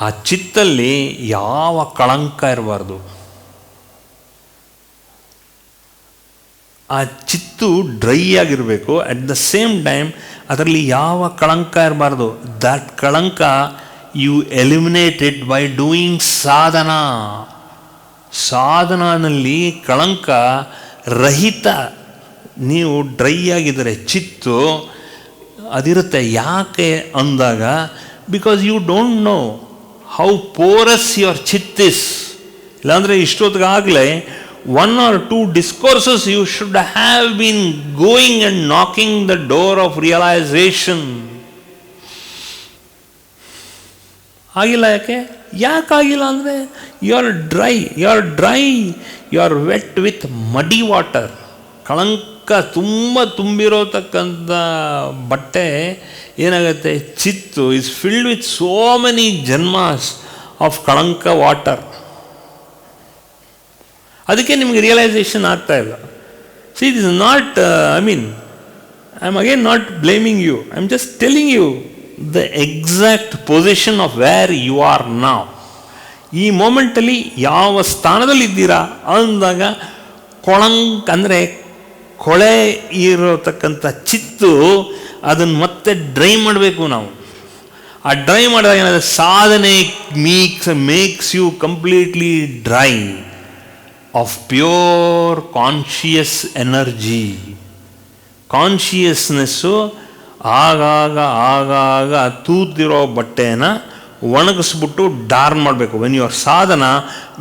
ಆ ಚಿತ್ತಲ್ಲಿ ಯಾವ ಕಳಂಕ ಇರಬಾರ್ದು. ಆ ಚಿತ್ತು ಡ್ರೈ ಆಗಿರಬೇಕು. ಅಟ್ ದ ಸೇಮ್ ಟೈಮ್ ಅದರಲ್ಲಿ ಯಾವ ಕಳಂಕ ಇರಬಾರ್ದು. That kalanka you eliminate it by doing sadhana. ಸಾಧನಾನಲ್ಲಿ ಕಳಂಕ ರಹಿತ ನೀವು ಡ್ರೈ ಆಗಿದ್ದರೆ ಚಿತ್ತು ಅದಿರುತ್ತೆ. ಯಾಕೆ ಅಂದಾಗ because you don't know how porous your chit is. ಇಲ್ಲಾಂದರೆ ಇಷ್ಟೊತ್ತಿಗಾಗಲೇ 1 or 2 discourses you should have been going and knocking the door of realization. ಆಗಿಲ್ಲ. ಯಾಕಾಗಿಲ್ಲ ಅಂದರೆ you are dry, you are wet with muddy water. ಕಳಂಕ ತುಂಬ ತುಂಬಿರೋತಕ್ಕಂಥ ಬಟ್ಟೆ ಏನಾಗುತ್ತೆ, ಚಿತ್ತು is filled with so many ಜನ್ಮಾಸ್ ಆಫ್ ಕಳಂಕ ವಾಟರ್. ಅದಕ್ಕೆ ನಿಮಗೆ ರಿಯಲೈಸೇಷನ್ ಆಗ್ತಾ ಇಲ್ಲ. See it is not, I am again not blaming you, I am just telling you the exact position of where you are now. ಈ ಮೂಮೆಂಟಲ್ಲಿ ಯಾವ ಸ್ಥಾನದಲ್ಲಿದ್ದೀರಾ ಅಂದಾಗ ಅಂದರೆ ಕೊಳೆ ಇರತಕ್ಕಂಥ ಚಿತ್ತು ಅದನ್ನು ಮತ್ತೆ ಡ್ರೈ ಮಾಡಬೇಕು ನಾವು. ಆ ಡ್ರೈ ಮಾಡಿದಾಗ ಏನಾದರೆ ಸಾಧನೆ makes you completely dry of pure conscious energy. Consciousness ಆಗಾಗ ತೂತಿರೋ ಬಟ್ಟೆನ ಒಣಗಿಸ್ಬಿಟ್ಟು ಡಾರ್ನ್ ಮಾಡಬೇಕು. When your sadhana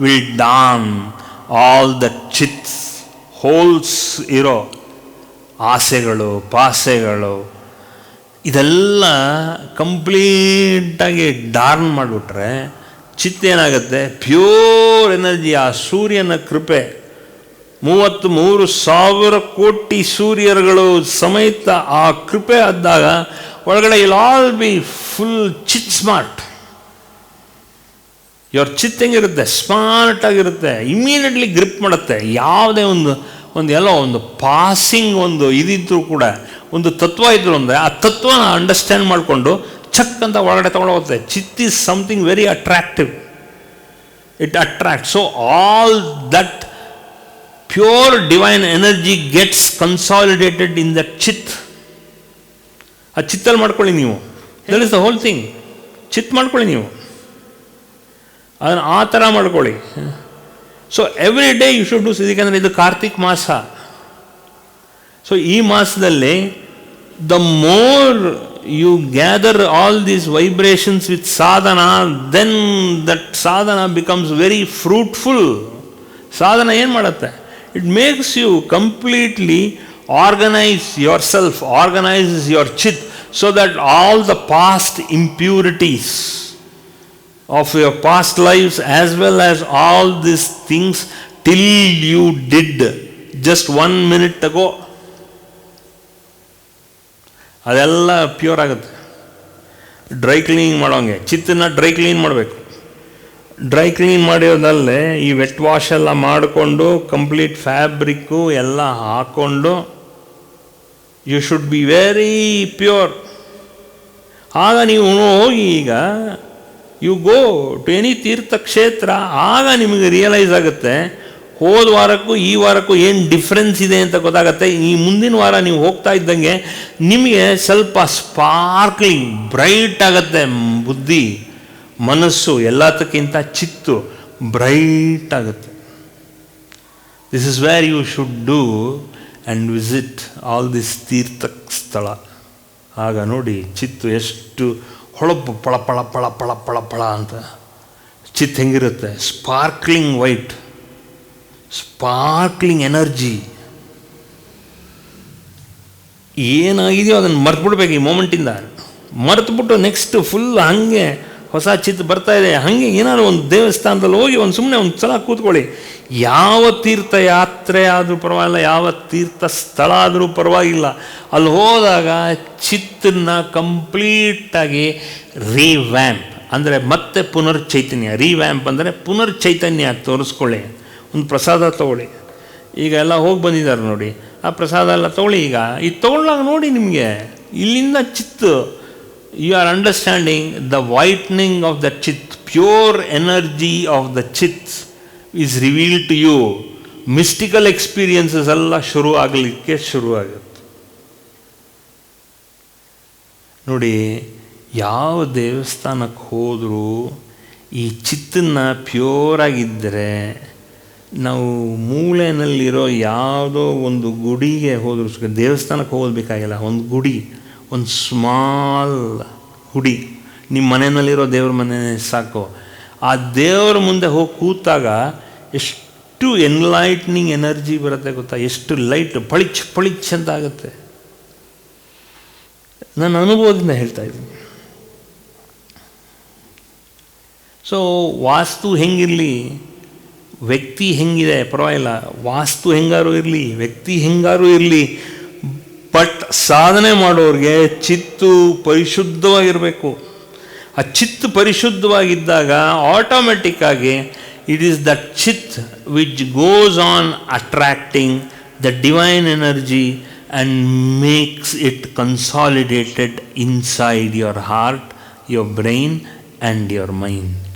will darn all the ಚಿತ್ಸ್, ಹೋಲ್ಸ್ ಇರೋ ಆಸೆಗಳು, ಪಾಸೆಗಳು, ಇದೆಲ್ಲ ಕಂಪ್ಲೀಟಾಗಿ ಡಾರ್ನ್ ಮಾಡಿಬಿಟ್ರೆ ಚಿತ್ತೇನಾಗುತ್ತೆ, ಪ್ಯೂರ್ ಎನರ್ಜಿ. ಆ ಸೂರ್ಯನ ಕೃಪೆ 33,000 ಕೋಟಿ ಸೂರ್ಯರುಗಳು ಸಮೇತ ಆ ಕೃಪೆ ಆದಾಗ ಒಳಗಡೆ ಇಲ್ ಆಲ್ ಬಿ ಫುಲ್ ಚಿತ್ ಸ್ಮಾರ್ಟ್. ಇವ್ರ ಚಿತ್ತ ಹೆಂಗಿರುತ್ತೆ, ಸ್ಮಾರ್ಟ್ ಆಗಿರುತ್ತೆ, ಇಮಿಡಿಯೇಟ್ಲಿ ಗ್ರಿಪ್ ಮಾಡುತ್ತೆ. ಯಾವುದೇ ಒಂದು ಪಾಸಿಂಗ್ ಇದಿದ್ರು ಕೂಡ, ಒಂದು ತತ್ವ ಇದ್ರು ಅಂದರೆ ಆ ತತ್ವನ ಅಂಡರ್ಸ್ಟ್ಯಾಂಡ್ ಮಾಡಿಕೊಂಡು ಚಕ್ ಅಂತ ಒಳಗಡೆ ತೊಗೊಂಡೋಗುತ್ತೆ. Chit is something very attractive, it attract. So all that pure divine energy gets consolidated in that chit. ಆ ಚಿತ್ತಲ್ಲಿ ಮಾಡ್ಕೊಳ್ಳಿ ನೀವು. That is the whole thing. ಚಿತ್ ಮಾಡ್ಕೊಳ್ಳಿ ನೀವು, ಅದನ್ನು ಆ ಥರ ಮಾಡ್ಕೊಳ್ಳಿ. So every day you should do. ಇದಕ್ಕೆಂದರೆ ಇದು ಕಾರ್ತಿಕ್ ಮಾಸ. ಸೊ ಈ ಮಾಸದಲ್ಲಿ the more you gather all these vibrations with sadhana, then that sadhana becomes very fruitful. Sadhana ಏನು ಮಾಡುತ್ತೆ, it makes you completely organize yourself, organizes your chit, so that all the past impurities of your past lives as well as all these things till you did just 1 minute ago, ಅದೆಲ್ಲ pure ಆಗುತ್ತೆ. Dry cleaning ಮಾಡೋಂಗೆ ಚಿತ್ತನ್ನ dry clean ಮಾಡಬೇಕು. Dry clean ಮಾಡಿರೋದಲ್ಲೇ ಈ wet wash ಎಲ್ಲ ಮಾಡಿಕೊಂಡು complete fabric ಎಲ್ಲ ಹಾಕ್ಕೊಂಡು you should be very pure. ಆಗ ನೀವು ಹೋಗಿ ಈಗ ಯು ಗೋ ಟು ಎನಿ ತೀರ್ಥಕ್ಷೇತ್ರ, ಆಗ ನಿಮಗೆ ರಿಯಲೈಸ್ ಆಗುತ್ತೆ ಹೋದ ವಾರಕ್ಕೂ ಈ ವಾರಕ್ಕೂ ಏನು ಡಿಫ್ರೆನ್ಸ್ ಇದೆ ಅಂತ ಗೊತ್ತಾಗುತ್ತೆ. ಈ ಮುಂದಿನ ವಾರ ನೀವು ಹೋಗ್ತಾ ಇದ್ದಂಗೆ ನಿಮಗೆ ಸ್ವಲ್ಪ ಸ್ಪಾರ್ಕ್ಲಿಂಗ್, ಬ್ರೈಟ್ ಆಗುತ್ತೆ ಬುದ್ಧಿ, ಮನಸ್ಸು, ಎಲ್ಲದಕ್ಕಿಂತ ಚಿತ್ತು ಬ್ರೈಟ್ ಆಗುತ್ತೆ. This is where you should do and visit all this ತೀರ್ಥ ಸ್ಥಳ. ಆಗ ನೋಡಿ ಚಿತ್ತು ಎಷ್ಟು ಹೊಳಪು, ಪಳ ಪಳ ಪಳ ಪಳ ಪಳ ಪಳ ಅಂತ ಚಿತ್ತು ಹೆಂಗಿರುತ್ತೆ. Sparkling white, sparkling energy. ಏನಾಗಿದೆಯೋ ಅದನ್ನು ಮರೆತುಬಿಡ್ಬೇಕು ಈ ಮೂಮೆಂಟಿಂದ. ಮರೆತುಬಿಟ್ಟು ನೆಕ್ಸ್ಟ್ ಫುಲ್ ಹಾಗೆ ಹೊಸ ಚಿತ್ತು ಬರ್ತಾ ಇದೆ. ಹಾಗೆ ಏನಾದ್ರು ಒಂದು ದೇವಸ್ಥಾನದಲ್ಲಿ ಹೋಗಿ ಸುಮ್ಮನೆ ಒಂದು ಸಲ ಕೂತ್ಕೊಳ್ಳಿ. ಯಾವ ತೀರ್ಥಯಾತ್ರೆ ಆದರೂ ಪರವಾಗಿಲ್ಲ, ಯಾವ ತೀರ್ಥ ಸ್ಥಳ ಆದರೂ ಪರವಾಗಿಲ್ಲ, ಅಲ್ಲಿ ಹೋದಾಗ ಚಿತ್ತನ್ನ ಕಂಪ್ಲೀಟಾಗಿ ರಿವ್ಯಾಂಪ್ ಅಂದರೆ ಮತ್ತೆ ಪುನರ್ಚೈತನ್ಯ. ರಿವ್ಯಾಂಪ್ ಅಂದರೆ ಪುನರ್ಚೈತನ್ಯ ತೋರಿಸ್ಕೊಳ್ಳಿ. ಒಂದು ಪ್ರಸಾದ ತೊಗೊಳ್ಳಿ. ಈಗ ಎಲ್ಲ ಹೋಗಿ ಬಂದಿದ್ದಾರೆ ನೋಡಿ, ಆ ಪ್ರಸಾದ ಎಲ್ಲ ತೊಗೊಳ್ಳಿ. ಈಗ ಇದು ತೊಗೊಳ್ಳಾಗ ನೋಡಿ ನಿಮಗೆ ಇಲ್ಲಿಂದ ಚಿತ್ತು you are understanding the whitening of the chit, pure energy of the chit is revealed to you. Mystical experiences ಎಲ್ಲ ಶುರು ಆಗಲಿಕ್ಕೆ ಶುರುವಾಗುತ್ತೆ. ನೋಡಿ, ಯಾವ ದೇವಸ್ಥಾನಕ್ಕೆ ಹೋದರೂ ಈ ಚಿತ್ತನ್ನು ಪ್ಯೂರಾಗಿದ್ದರೆ, ನಾವು ಮೂಲೆಯಲ್ಲಿರೋ ಯಾವುದೋ ಒಂದು ಗುಡಿಗೆ ಹೋದರೂ, ದೇವಸ್ಥಾನಕ್ಕೆ ಹೋಗಬೇಕಾಗಿಲ್ಲ, ಒಂದು ಗುಡಿ, ಒಂದು ಸ್ಮಾಲ್ ಗುಡಿ, ನಿಮ್ಮ ಮನೆಯಲ್ಲಿರೋ ದೇವ್ರ ಮನೆ ಸಾಕು. ಆ ದೇವರ ಮುಂದೆ ಹೋಗಿ ಕೂತಾಗ ಎಷ್ಟು ಎನ್ಲೈಟ್ನಿಂಗ್ ಎನರ್ಜಿ ಬರುತ್ತೆ ಗೊತ್ತಾ, ಎಷ್ಟು ಲೈಟ್ ಪಳಿಚ್ ಪಳಿಚ್ ಅಂತ ಆಗುತ್ತೆ. ನನ್ನ ಅನುಭವದಿಂದ ಹೇಳ್ತಾ ಇದ್ದೀನಿ. ಸೊ ವಾಸ್ತು ಹೆಂಗಿರಲಿ, ವ್ಯಕ್ತಿ ಹೆಂಗಿದೆ ಪರವಾಗಿಲ್ಲ, ವಾಸ್ತು ಹೆಂಗಾರು ಇರಲಿ, ವ್ಯಕ್ತಿ ಹೆಂಗಾರು ಇರಲಿ, ಬಟ್ ಸಾಧನೆ ಮಾಡೋರಿಗೆ ಚಿತ್ತು ಪರಿಶುದ್ಧವಾಗಿರಬೇಕು. ಆ ಚಿತ್ತು ಪರಿಶುದ್ಧವಾಗಿದ್ದಾಗ ಆಟೋಮೆಟಿಕ್ಕಾಗಿ it is that chit which goes on attracting the divine energy and makes it consolidated inside your heart, your brain and your mind.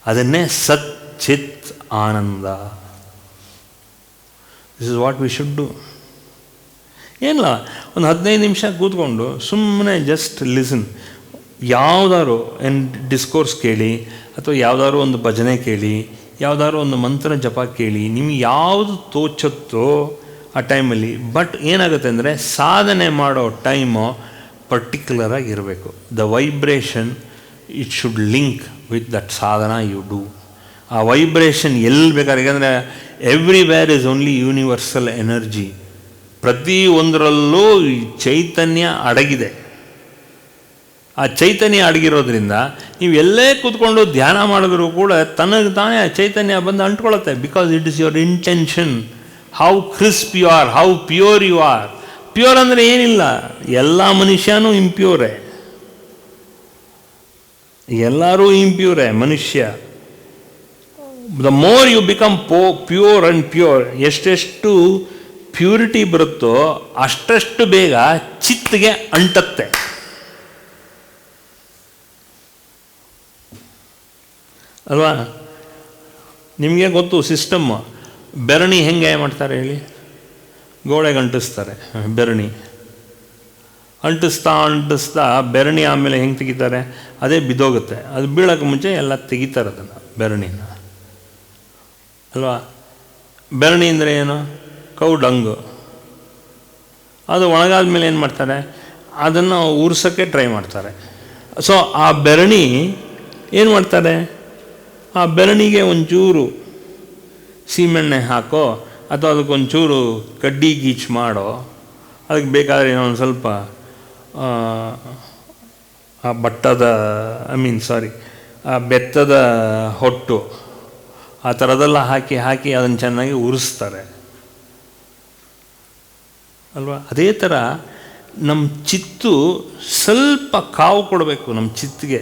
Adanne Sat Chit Ananda. This is what we should do. ಏನಿಲ್ಲ, ಒಂದು 15 ನಿಮಿಷ ಕೂತ್ಕೊಂಡು ಸುಮ್ಮನೆ just listen. ಯಾವುದಾದ್ರು discourse ಕೇಳಿ, ಅಥವಾ ಯಾವುದಾದ್ರು ಒಂದು ಭಜನೆ ಕೇಳಿ, ಯಾವುದಾದ್ರು ಒಂದು ಮಂತ್ರ ಜಪ ಕೇಳಿ, ನಿಮಗೆ ಯಾವುದು ತೋಚುತ್ತೋ ಆ ಟೈಮಲ್ಲಿ. ಬಟ್ ಏನಾಗುತ್ತೆ ಅಂದರೆ, ಸಾಧನೆ ಮಾಡೋ ಟೈಮು ಪರ್ಟಿಕ್ಯುಲರಾಗಿ ಇರಬೇಕು. The vibration it should link with that ಸಾಧನ ಯು ಡೂ. ಆ ವೈಬ್ರೇಷನ್ ಎಲ್ಲಿ ಬೇಕಾದ್ರೆ, ಯಾಕಂದರೆ everywhere is only universal energy. ಪ್ರತಿ ಒಂದರಲ್ಲೂ ಚೈತನ್ಯ ಅಡಗಿದೆ. ಆ ಚೈತನ್ಯ ಅಡಗಿರೋದ್ರಿಂದ ನೀವು ಎಲ್ಲೇ ಕೂತ್ಕೊಂಡು ಧ್ಯಾನ ಮಾಡಿದ್ರು ಕೂಡ ತನಗೆ ತಾನೇ ಆ ಚೈತನ್ಯ ಬಂದು ಅಂಟ್ಕೊಳ್ಳುತ್ತೆ. Because it is your intention, how crisp you are, how pure you are. Pure ಅಂದರೆ ಏನಿಲ್ಲ, ಎಲ್ಲ ಮನುಷ್ಯನೂ ಇಂಪ್ಯೂರೇ, ಎಲ್ಲರೂ ಇಂಪ್ಯೂರೇ ಮನುಷ್ಯ. The more you become pure and pure, ಎಷ್ಟೆಷ್ಟು ಪ್ಯೂರಿಟಿ ಬರುತ್ತೋ ಅಷ್ಟಷ್ಟು ಬೇಗ ಚಿತ್ತಿಗೆ ಅಂಟತ್ತೆ. ಅಲ್ವಾ? ನಿಮಗೆ ಗೊತ್ತು ಸಿಸ್ಟಮ್. ಬೆರಣಿ ಹೆಂಗೆ ಮಾಡ್ತಾರೆ ಹೇಳಿ? ಗೋಡೆಗೆ ಅಂಟಿಸ್ತಾರೆ ಬೆರಣಿ. ಅಂಟಿಸ್ತಾ ಅಂಟಿಸ್ತಾ ಬೆರಣಿ ಆಮೇಲೆ ಹೆಂಗೆ ತೆಗಿತಾರೆ? ಅದೇ ಬಿದ್ದೋಗುತ್ತೆ. ಅದು ಬೀಳೋಕ್ಕೆ ಮುಂಚೆ ಎಲ್ಲ ತೆಗಿತಾರೆ ಅದನ್ನು, ಬೆರಣಿನ. ಅಲ್ವಾ? ಬೆರಣಿ ಅಂದರೆ ಏನು? ಕೌ ಡಂಗು. ಅದು ಒಣಗಾದ ಮೇಲೆ ಏನು ಮಾಡ್ತಾರೆ? ಅದನ್ನು ಉರ್ಸೋಕ್ಕೆ ಟ್ರೈ ಮಾಡ್ತಾರೆ. ಸೊ ಆ ಬೆರಣಿ ಏನು ಮಾಡ್ತಾರೆ? ಆ ಬೆರಣಿಗೆ ಒಂಚೂರು ಸೀಮೆಣ್ಣೆ ಹಾಕೋ, ಅಥವಾ ಅದಕ್ಕೊಂಚೂರು ಕಡ್ಡಿ ಗೀಚ್ ಮಾಡೋ, ಅದಕ್ಕೆ ಬೇಕಾದರೆ ಏನೋ ಒಂದು ಸ್ವಲ್ಪ ಆ ಭತ್ತದ ಆ ಬೆತ್ತದ ಹೊಟ್ಟು, ಆ ಥರದೆಲ್ಲ ಹಾಕಿ ಹಾಕಿ ಅದನ್ನು ಚೆನ್ನಾಗಿ ಉರಿಸ್ತಾರೆ ಅಲ್ವಾ? ಅದೇ ಥರ ನಮ್ಮ ಚಿತ್ತು ಸ್ವಲ್ಪ ಕಾವು ಕೊಡಬೇಕು. ನಮ್ಮ ಚಿತ್ತಿಗೆ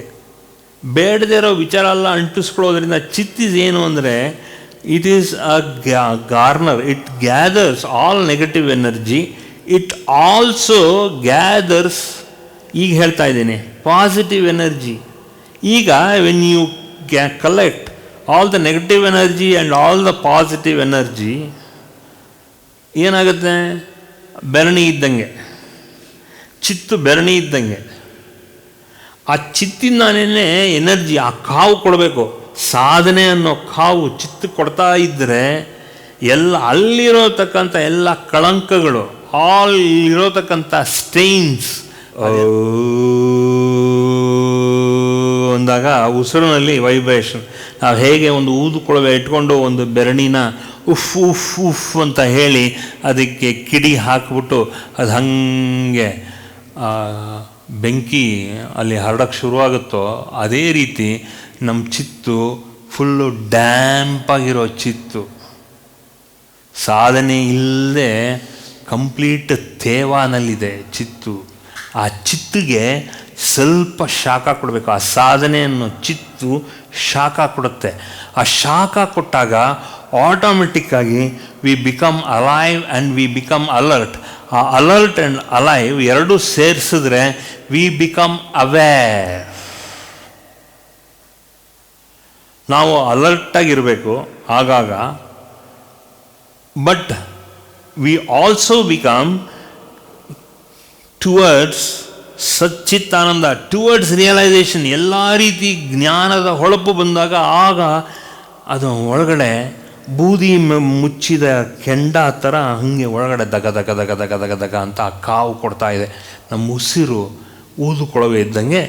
ಬೇಡದೇ ಇರೋ ವಿಚಾರ ಎಲ್ಲ ಅಂಟಿಸ್ಕೊಳ್ಳೋದ್ರಿಂದ ಚಿತ್ತಿಸ್ ಏನು ಅಂದರೆ, it is a garner. It gathers all negative energy. It also gathers, ಈಗ ಹೇಳ್ತಾ ಇದ್ದೀನಿ, ಪಾಸಿಟಿವ್ ಎನರ್ಜಿ. ಈಗ when you collect all the negative energy and all the positive energy, ಏನಾಗುತ್ತೆ? ಬೆರಣಿ ಇದ್ದಂಗೆ, ಚಿತ್ತು ಬೆರಣಿ ಇದ್ದಂಗೆ. ಆ ಚಿತ್ತಿಂದಾನೇ ಎನರ್ಜಿ, ಆ ಕಾವು ಕೊಡಬೇಕು. ಸಾಧನೆ ಅನ್ನೋ ಕಾವು ಚಿತ್ತು ಕೊಡ್ತಾ ಇದ್ದರೆ ಎಲ್ಲ ಅಲ್ಲಿರೋತಕ್ಕಂಥ ಎಲ್ಲ ಕಳಂಕಗಳು, ಅಲ್ಲಿರೋತಕ್ಕಂಥ ಸ್ಟೈನ್ಸ್ ಅಂದಾಗ ಉಸಿರಿನಲ್ಲಿ ವೈಬ್ರೇಷನ್. ನಾವು ಹೇಗೆ ಒಂದು ಊದುಕೊಳವೆ ಇಟ್ಕೊಂಡು ಒಂದು ಬೆರಣಿನ ಉಫ್ ಉಫ್ ಉಫ್ ಅಂತ ಹೇಳಿ ಅದಕ್ಕೆ ಕಿಡಿ ಹಾಕಿಬಿಟ್ಟು ಅದು ಹಾಗೆ ಬೆಂಕಿ ಅಲ್ಲಿ ಹರಡಕ್ಕೆ ಶುರುವಾಗುತ್ತೋ, ಅದೇ ರೀತಿ ನಮ್ಮ ಚಿತ್ತು ಫುಲ್ಲು ಡ್ಯಾಂಪಾಗಿರೋ ಚಿತ್ತು, ಸಾಧನೆ ಇಲ್ಲದೆ ಕಂಪ್ಲೀಟ್ ತೇವಾನಲ್ಲಿದೆ ಚಿತ್ತು. ಆ ಚಿತ್ತಿಗೆ ಸ್ವಲ್ಪ ಶಾಖ ಕೊಡಬೇಕು. ಆ ಸಾಧನೆ ಅನ್ನೋ ಚಿತ್ತು ಶಾಖ ಕೊಡುತ್ತೆ. ಆ ಶಾಖ ಕೊಟ್ಟಾಗ ಆಟೋಮೆಟಿಕ್ಕಾಗಿ we become alive and we become alert. ಆ ಅಲರ್ಟ್ ಆ್ಯಂಡ್ ಅಲೈವ್ ಎರಡೂ ಸೇರಿಸಿದ್ರೆ ವಿ ಬಿಕಮ್ ಅವೇರ್. ನಾವು ಅಲರ್ಟಾಗಿರಬೇಕು ಆಗಾಗ, but we also become towards Satchidananda, towards realization. ಎಲ್ಲ ರೀತಿ ಜ್ಞಾನದ ಹೊಳಪು ಬಂದಾಗ ಆಗ ಅದು ಒಳಗಡೆ ಬೂದಿ ಮುಚ್ಚಿದ ಕೆಂಡ ಥರ ಹಾಗೆ ಒಳಗಡೆ ದಗ ದಗ ದಗ ದಗ ದಗ ದಗ ಅಂತ ಕಾವು ಕೊಡ್ತಾ ಇದೆ. ನಮ್ಮ ಉಸಿರು ಊದುಕೊಳವೆ ಇದ್ದಂಗೆ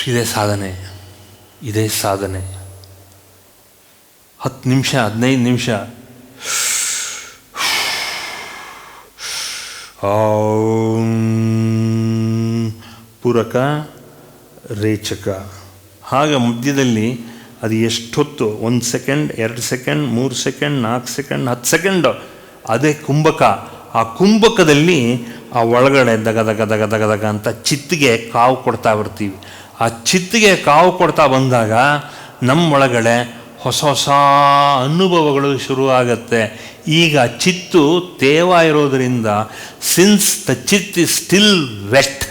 ಇದೇ ಸಾಧನೆ, ಇದೇ ಸಾಧನೆ. 10 ನಿಮಿಷ 15 ನಿಮಿಷ ಪೂರಕ ರೇಚಕ, ಹಾಗೆ ಮಧ್ಯದಲ್ಲಿ ಅದು ಎಷ್ಟೊತ್ತು, 1 second 2 second 3 second 4 second 10 second, ಅದೇ ಕುಂಭಕ. ಆ ಕುಂಭಕದಲ್ಲಿ ಆ ಒಳಗಡೆ ದಗ ದಗ ದಗ ದಗ ದಗ ಅಂತ ಚಿತ್ತಿಗೆ ಕಾವು ಕೊಡ್ತಾ ಬರ್ತೀವಿ. ಆ ಚಿತ್ತಿಗೆ ಕಾವು ಕೊಡ್ತಾ ಬಂದಾಗ ನಮ್ಮೊಳಗಡೆ ಹೊಸ ಹೊಸ ಅನುಭವಗಳು ಶುರುವಾಗತ್ತೆ. ಈಗ ಚಿತ್ತು ತೇವ ಇರೋದರಿಂದ, ಸಿನ್ಸ್ ದ ಚಿತ್ ಇಸ್ ಸ್ಟಿಲ್ ವೆಟ್,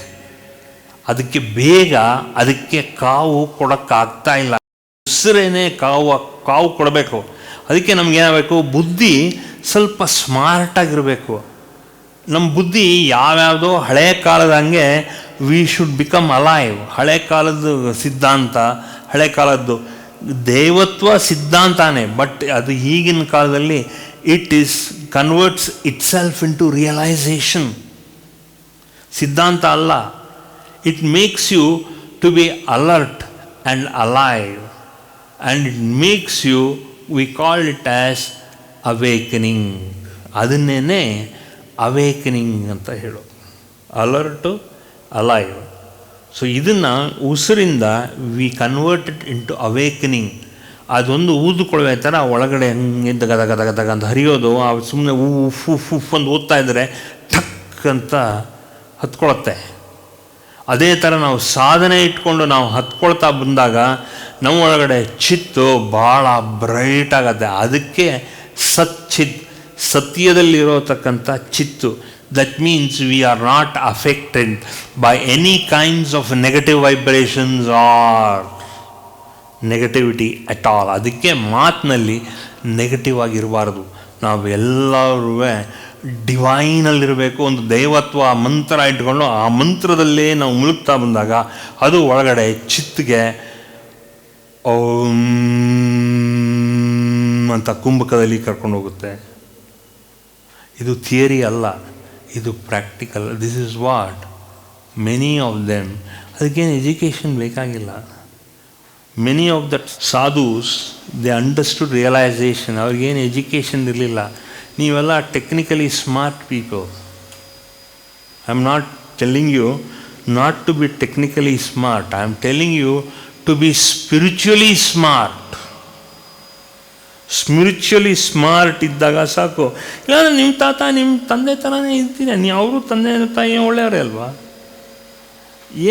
ಅದಕ್ಕೆ ಬೇಗ ಅದಕ್ಕೆ ಕಾವು ಕೊಡೋಕ್ಕಾಗ್ತಾ ಇಲ್ಲ. ಉಸಿರೇನೆ ಕಾವು ಕೊಡಬೇಕು. ಅದಕ್ಕೆ ನಮಗೇನಾಗಬೇಕು, ಬುದ್ಧಿ ಸ್ವಲ್ಪ ಸ್ಮಾರ್ಟಾಗಿರಬೇಕು. ನಮ್ಮ ಬುದ್ಧಿ ಯಾವ್ಯಾವುದೋ ಹಳೆಯ ಕಾಲದಂಗೆ ವಿ ಶುಡ್ ಬಿಕಮ್ ಅಲೈವ್. ಹಳೆ ಕಾಲದ ಸಿದ್ಧಾಂತ, ಹಳೆ ಕಾಲದ್ದು ದೈವತ್ವ ಸಿದ್ಧಾಂತನೇ, ಬಟ್ ಅದು ಈಗಿನ ಕಾಲದಲ್ಲಿ it is converts itself into realisation. ಸಿದ್ಧಾಂತ ಅಲ್ಲ, it makes you to be alert and alive, and it makes you, we call it as awakening. ಅದನ್ನೇ ಅವೇಕನಿಂಗ್ ಅಂತ ಹೇಳೋದು, ಅಲರ್ಟು ಅಲೈವ್. ಸೊ ಇದನ್ನು ಉಸಿರಿಂದ ವಿ ಕನ್ವರ್ಟೆಡ್ ಇಂಟು ಅವೇಕನಿಂಗ್. ಅದೊಂದು ಊದುಕೊಳ್ವೆ ಥರ ಒಳಗಡೆ ಹಂಗೆ ದಗ ದಗ ದಗ ದಗ ಅಂತ ಹರಿಯೋದು. ಸುಮ್ಮನೆ ಉಫ್ ಉಫ್ ಉಫ್ ಅಂತ ಓದ್ತಾ ಇದ್ದರೆ ಠಕ್ ಅಂತ ಹತ್ಕೊಳತ್ತೆ. ಅದೇ ಥರ ನಾವು ಸಾಧನೆ ಇಟ್ಕೊಂಡು ನಾವು ಹತ್ಕೊಳ್ತಾ ಬಂದಾಗ ನಮ್ಮ ಒಳಗಡೆ ಚಿತ್ತು ಭಾಳ ಬ್ರೈಟ್ ಆಗತ್ತೆ. ಅದಕ್ಕೆ ಸಚ್ಚಿತ್, ಸತ್ಯದಲ್ಲಿರೋತಕ್ಕಂಥ ಚಿತ್ತು. That means we are not affected by any kinds of negative vibrations or negativity at all. ಅದಕ್ಕೆ ಮಾತಿನಲ್ಲಿ ನೆಗೆಟಿವ್ ಆಗಿರಬಾರ್ದು. ನಾವು ಎಲ್ಲರೂ ಡಿವೈನಲ್ಲಿರಬೇಕು. ಒಂದು ದೈವತ್ವ ಮಂತ್ರ ಇಟ್ಕೊಂಡು ಆ ಮಂತ್ರದಲ್ಲೇ ನಾವು ಮುಳುಗ್ತಾ ಬಂದಾಗ ಅದು ಒಳಗಡೆ ಚಿತ್ತಿಗೆ ಓಂ ಅಂತ ಕುಂಭಕದಲ್ಲಿ ಕರ್ಕೊಂಡು ಹೋಗುತ್ತೆ. ಇದು ಥಿಯರಿ ಅಲ್ಲ, ಇದು practical. This is what many of them, ಅದಕ್ಕೇನು ಎಜುಕೇಷನ್ ಬೇಕಾಗಿಲ್ಲ. Many of that sadhus they understood realization. ಅವ್ರಿಗೇನು ಎಜುಕೇಷನ್ ಇರಲಿಲ್ಲ. ನೀವೆಲ್ಲ technically smart people. I am not telling you not to be technically smart, I am telling you to be spiritually smart. Spiritually smart ಇದ್ದಾಗ ಸಾಕು. ಇಲ್ಲಾಂದರೆ ನಿಮ್ಮ ತಾತ ನಿಮ್ಮ ತಂದೆ ಥರನೇ ಇರ್ತೀರ, ನೀವು ಅವರು ತಂದೆ ತಾಯಿ ಒಳ್ಳೆಯವರೇ ಅಲ್ವಾ.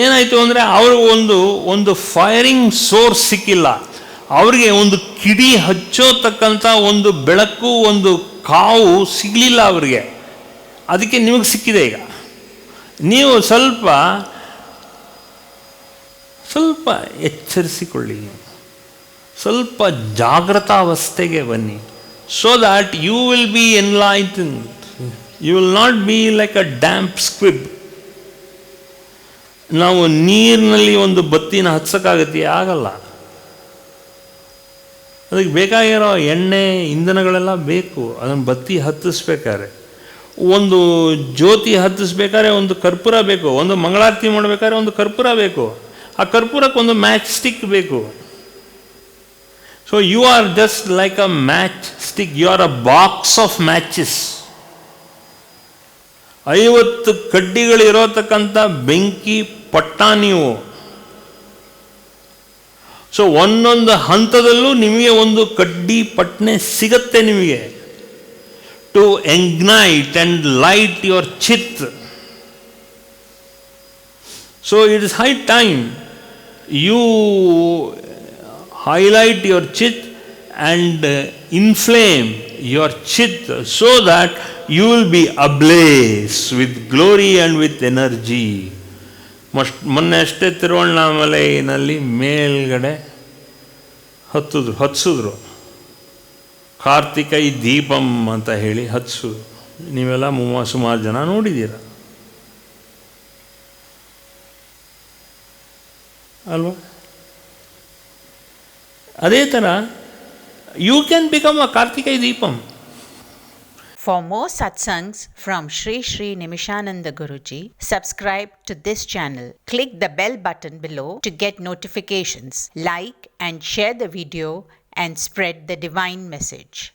ಏನಾಯಿತು ಅಂದರೆ ಅವ್ರಿಗೆ ಒಂದು ಫೈರಿಂಗ್ ಸೋರ್ಸ್ ಸಿಕ್ಕಿಲ್ಲ. ಅವ್ರಿಗೆ ಒಂದು ಕಿಡಿ ಹಚ್ಚೋತಕ್ಕಂಥ ಒಂದು ಬೆಳಕು, ಒಂದು ಕಾವು ಸಿಗಲಿಲ್ಲ ಅವ್ರಿಗೆ. ಅದಕ್ಕೆ ನಿಮಗೆ ಸಿಕ್ಕಿದೆ. ಈಗ ನೀವು ಸ್ವಲ್ಪ ಎಚ್ಚರಿಸಿಕೊಳ್ಳಿ, ಸ್ವಲ್ಪ ಜಾಗೃತಾವಸ್ಥೆಗೆ ಬನ್ನಿ. So that you will be enlightened. You will not be like a damp squib. ನಾವು ನೀರಿನಲ್ಲಿ ಒಂದು ಬತ್ತಿನ ಹಚ್ಚಕ್ಕಾಗತ್ತೆ? ಆಗಲ್ಲ. ಅದಕ್ಕೆ ಬೇಕಾಗಿರೋ ಎಣ್ಣೆ ಇಂಧನಗಳೆಲ್ಲ ಬೇಕು. ಅದನ್ನು ಬತ್ತಿ ಹತ್ತಿಸ್ಬೇಕಾದ್ರೆ, ಒಂದು ಜ್ಯೋತಿ ಹತ್ತಿಸ್ಬೇಕಾದ್ರೆ ಒಂದು ಕರ್ಪೂರ ಬೇಕು, ಒಂದು ಮಂಗಳಾರತಿ ಮಾಡಬೇಕಾದ್ರೆ ಒಂದು ಕರ್ಪೂರ ಬೇಕು, ಆ ಕರ್ಪೂರಕ್ಕೆ ಒಂದು ಮ್ಯಾಚ್ ಸ್ಟಿಕ್ ಬೇಕು. So you are just like a match stick, you are a box of matches. 50 ಕಡ್ಡಿಗಳಿರೋತಕ್ಕಂಥ ಬೆಂಕಿ ಪಟ್ಟ ನೀವು. ಸೊ ಒಂದೊಂದು ಹಂತದಲ್ಲೂ ನಿಮಗೆ ಒಂದು ಕಡ್ಡಿ ಪಟ್ನೆ ಸಿಗತ್ತೆ ನಿಮಗೆ, ಟು ಎಂಗ್ನೈಟ್ ಆ್ಯಂಡ್ ಲೈಟ್ ಯುವರ್ ಚಿತ್. So it is high time you highlight your chit and inflame your chit so that you will be ablaze with glory and with energy. ಮೊನ್ನೆ ಅಷ್ಟೇ ತಿರುವಣ್ಣಾಮಲೈನಲ್ಲಿ ಮೇಲ್ಗಡೆ ಹತ್ಸಿದ್ರು ಕಾರ್ತಿಕೈ ದೀಪಂ ಅಂತ ಹೇಳಿ ಹತ್ಸಿದ್ರು. ನೀವೆಲ್ಲ ಸುಮಾರು ಜನ ನೋಡಿದ್ದೀರ ಅಲ್ವಾ? ಅದೇ ಥರ you can become a Kartikai Deepam. For more satsangs from Sri Sri Nimishananda Guruji, subscribe to this channel. Click the bell button below to get notifications. Like and share the video and spread the divine message.